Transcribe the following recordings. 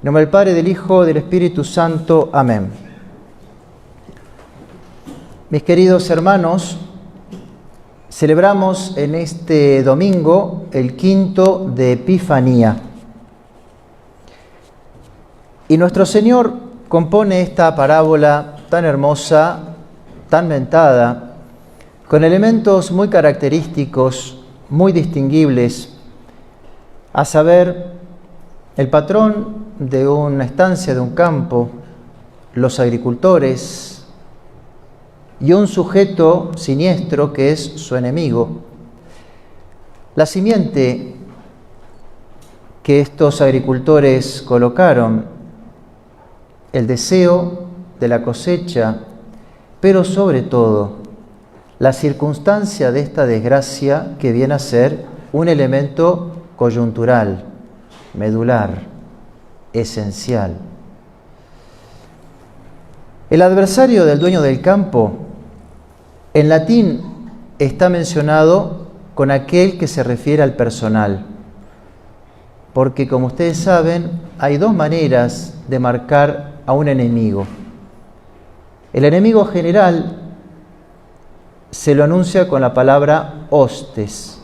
nombre del Padre, del Hijo, del Espíritu Santo. Amén. Mis queridos hermanos, celebramos en este domingo el quinto de Epifanía. Y nuestro Señor compone esta parábola tan hermosa, tan mentada, con elementos muy característicos, muy distinguibles, a saber, el patrón de una estancia, de un campo, los agricultores y un sujeto siniestro que es su enemigo. La simiente que estos agricultores colocaron, el deseo de la cosecha, pero sobre todo la circunstancia de esta desgracia que viene a ser un elemento coyuntural, medular, esencial. El adversario del dueño del campo, en latín, está mencionado con aquel que se refiere al personal, porque como ustedes saben, hay dos maneras de marcar a un enemigo. El enemigo general se lo anuncia con la palabra hostes.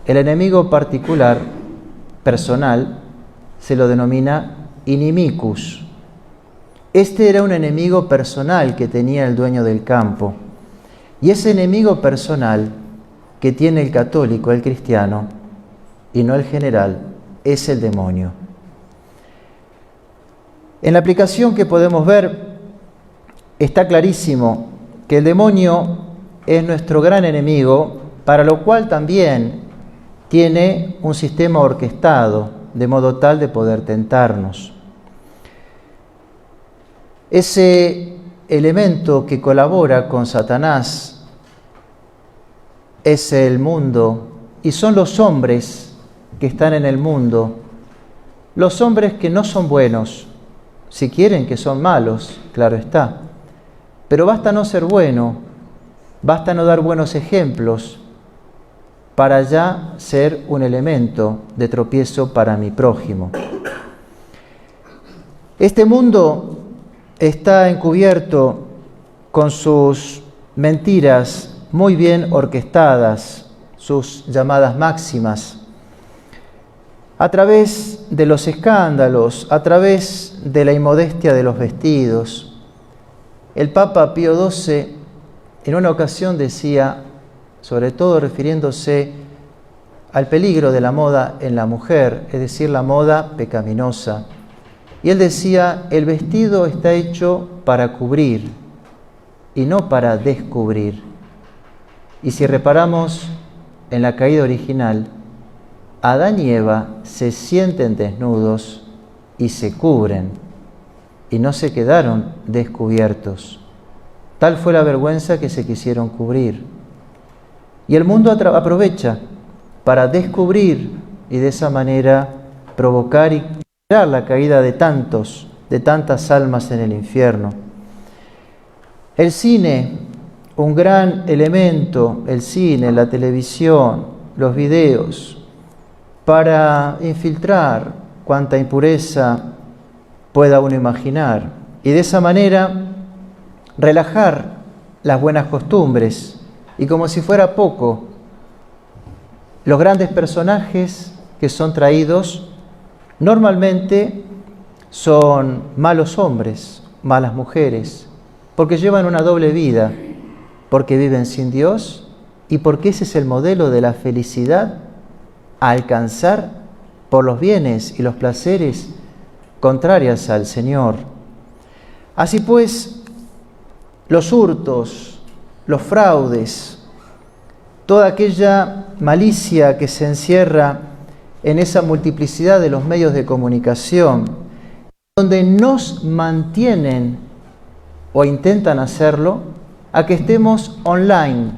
El enemigo particular, personal, se lo denomina inimicus. Este era un enemigo personal que tenía el dueño del campo. Y ese enemigo personal que tiene el católico, el cristiano, y no el general, es el demonio. En la aplicación que podemos ver, está clarísimo que el demonio es nuestro gran enemigo, para lo cual también tiene un sistema orquestado, de modo tal de poder tentarnos. Ese elemento que colabora con Satanás es el mundo, y son los hombres que están en el mundo, los hombres que no son buenos, si quieren que son malos, claro está, pero basta no ser bueno, basta no dar buenos ejemplos, para ya ser un elemento de tropiezo para mi prójimo. Este mundo está encubierto con sus mentiras muy bien orquestadas, sus llamadas máximas, a través de los escándalos, a través de la inmodestia de los vestidos. El Papa Pío XII en una ocasión decía, sobre todo refiriéndose al peligro de la moda en la mujer, es decir, la moda pecaminosa. Y él decía, el vestido está hecho para cubrir y no para descubrir. Y si reparamos en la caída original, Adán y Eva se sienten desnudos y se cubren, y no se quedaron descubiertos. Tal fue la vergüenza que se quisieron cubrir. Y el mundo aprovecha para descubrir y de esa manera provocar y crear la caída de tantas almas en el infierno. El cine, un gran elemento, el cine, la televisión, los videos, para infiltrar cuanta impureza pueda uno imaginar y de esa manera relajar las buenas costumbres. Y como si fuera poco, los grandes personajes que son traídos normalmente son malos hombres, malas mujeres, porque llevan una doble vida, porque viven sin Dios y porque ese es el modelo de la felicidad a alcanzar por los bienes y los placeres contrarias al Señor. Así pues, los hurtos, los fraudes, toda aquella malicia que se encierra en esa multiplicidad de los medios de comunicación, donde nos mantienen o intentan hacerlo a que estemos online,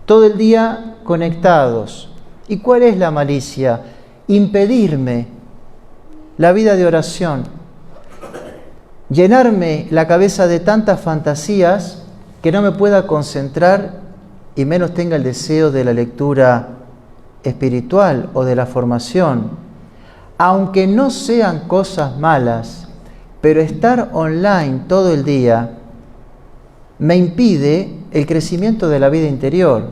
todo el día conectados. ¿Y cuál es la malicia? Impedirme la vida de oración, llenarme la cabeza de tantas fantasías que no me pueda concentrar y menos tenga el deseo de la lectura espiritual o de la formación. aunque no sean cosas malas, pero estar online todo el día me impide el crecimiento de la vida interior.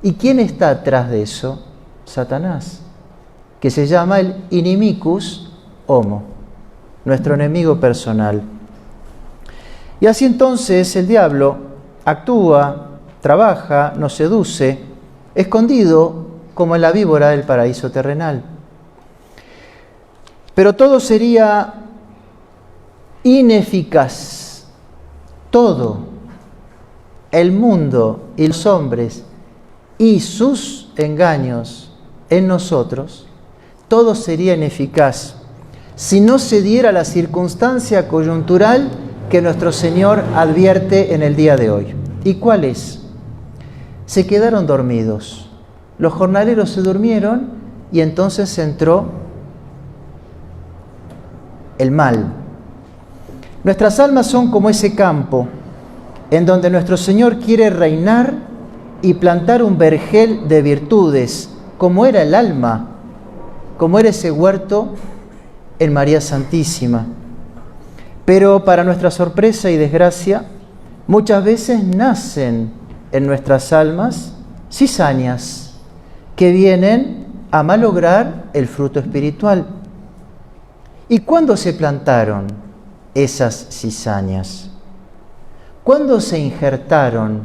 ¿Y quién está atrás de eso? Satanás, que se llama el inimicus homo, nuestro enemigo personal. Y así entonces el diablo actúa, trabaja, nos seduce, escondido como en la víbora del paraíso terrenal. Pero todo sería ineficaz. Todo, el mundo y los hombres y sus engaños en nosotros, todo sería ineficaz si no se diera la circunstancia coyuntural que nuestro Señor advierte en el día de hoy. ¿Y cuál es? Se quedaron dormidos. Los jornaleros se durmieron y entonces entró el mal. Nuestras almas son como ese campo en donde nuestro Señor quiere reinar y plantar un vergel de virtudes, como era el alma, como era ese huerto en María Santísima. Pero para nuestra sorpresa y desgracia, muchas veces nacen en nuestras almas cizañas que vienen a malograr el fruto espiritual. ¿Y cuándo se plantaron esas cizañas? ¿Cuándo se injertaron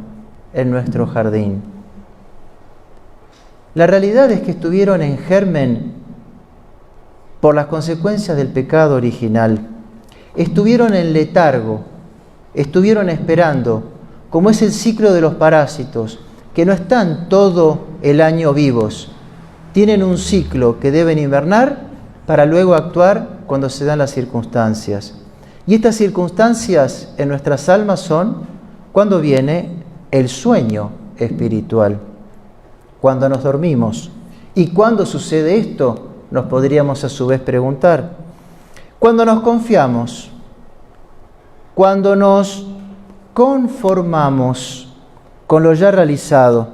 en nuestro jardín? La realidad es que estuvieron en germen por las consecuencias del pecado original. Estuvieron en letargo, estuvieron esperando, como es el ciclo de los parásitos, que no están todo el año vivos. Tienen un ciclo que deben invernar para luego actuar cuando se dan las circunstancias. Y estas circunstancias en nuestras almas son cuando viene el sueño espiritual, cuando nos dormimos. ¿Y cuándo sucede esto? Nos podríamos a su vez preguntar. Cuando nos confiamos, cuando nos conformamos con lo ya realizado,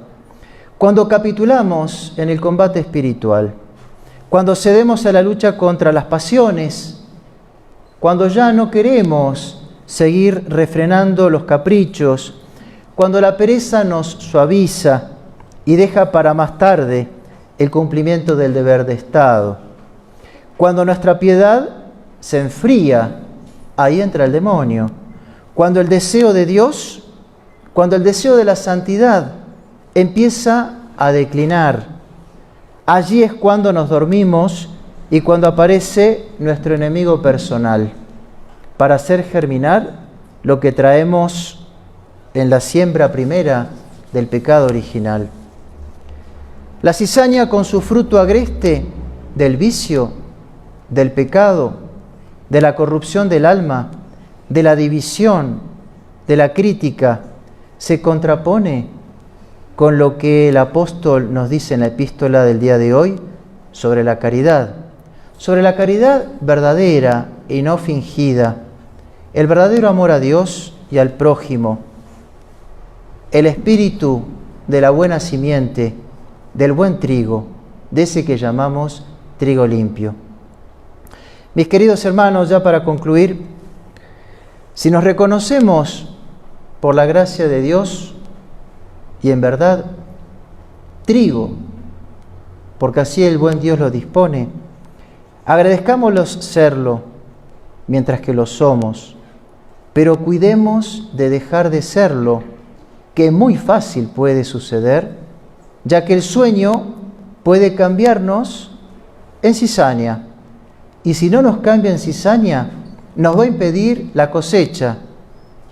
cuando capitulamos en el combate espiritual, cuando cedemos a la lucha contra las pasiones, cuando ya no queremos seguir refrenando los caprichos, cuando la pereza nos suaviza y deja para más tarde el cumplimiento del deber de Estado, cuando nuestra piedad se enfría, ahí entra el demonio, cuando el deseo de Dios, cuando el deseo de la santidad empieza a declinar, allí es cuando nos dormimos y cuando aparece nuestro enemigo personal para hacer germinar lo que traemos en la siembra primera del pecado original. La cizaña con su fruto agreste del vicio, del pecado, de la corrupción del alma, de la división, de la crítica, se contrapone con lo que el apóstol nos dice en la epístola del día de hoy sobre la caridad verdadera y no fingida, el verdadero amor a Dios y al prójimo, el espíritu de la buena simiente, del buen trigo, de ese que llamamos trigo limpio. Mis queridos hermanos, ya para concluir, si nos reconocemos por la gracia de Dios y en verdad trigo, porque así el buen Dios lo dispone, agradezcámoslos serlo mientras que lo somos, pero cuidemos de dejar de serlo, que muy fácil puede suceder, ya que el sueño puede cambiarnos en cizaña, y si no nos cambia en cizaña, nos va a impedir la cosecha,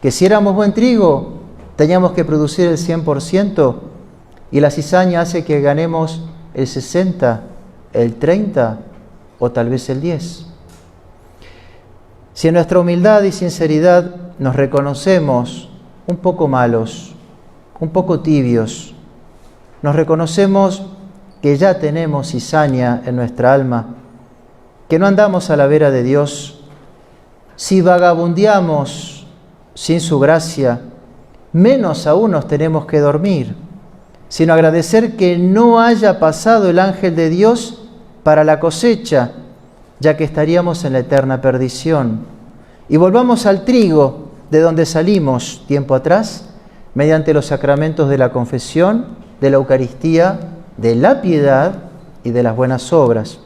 que si éramos buen trigo, teníamos que producir el 100%, y la cizaña hace que ganemos el 60%, el 30% o tal vez el 10%. Si en nuestra humildad y sinceridad nos reconocemos un poco malos, un poco tibios, nos reconocemos que ya tenemos cizaña en nuestra alma, que no andamos a la vera de Dios, si vagabundeamos sin su gracia, menos aún nos tenemos que dormir, sino agradecer que no haya pasado el ángel de Dios para la cosecha, ya que estaríamos en la eterna perdición. Y volvamos al trigo de donde salimos tiempo atrás, mediante los sacramentos de la confesión, de la Eucaristía, de la piedad y de las buenas obras.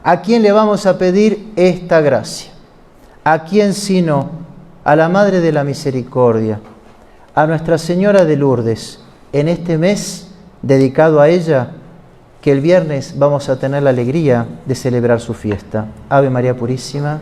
¿A quién le vamos a pedir esta gracia? ¿A quién sino a la Madre de la Misericordia, a Nuestra Señora de Lourdes, en este mes dedicado a ella, que el viernes vamos a tener la alegría de celebrar su fiesta? Ave María Purísima.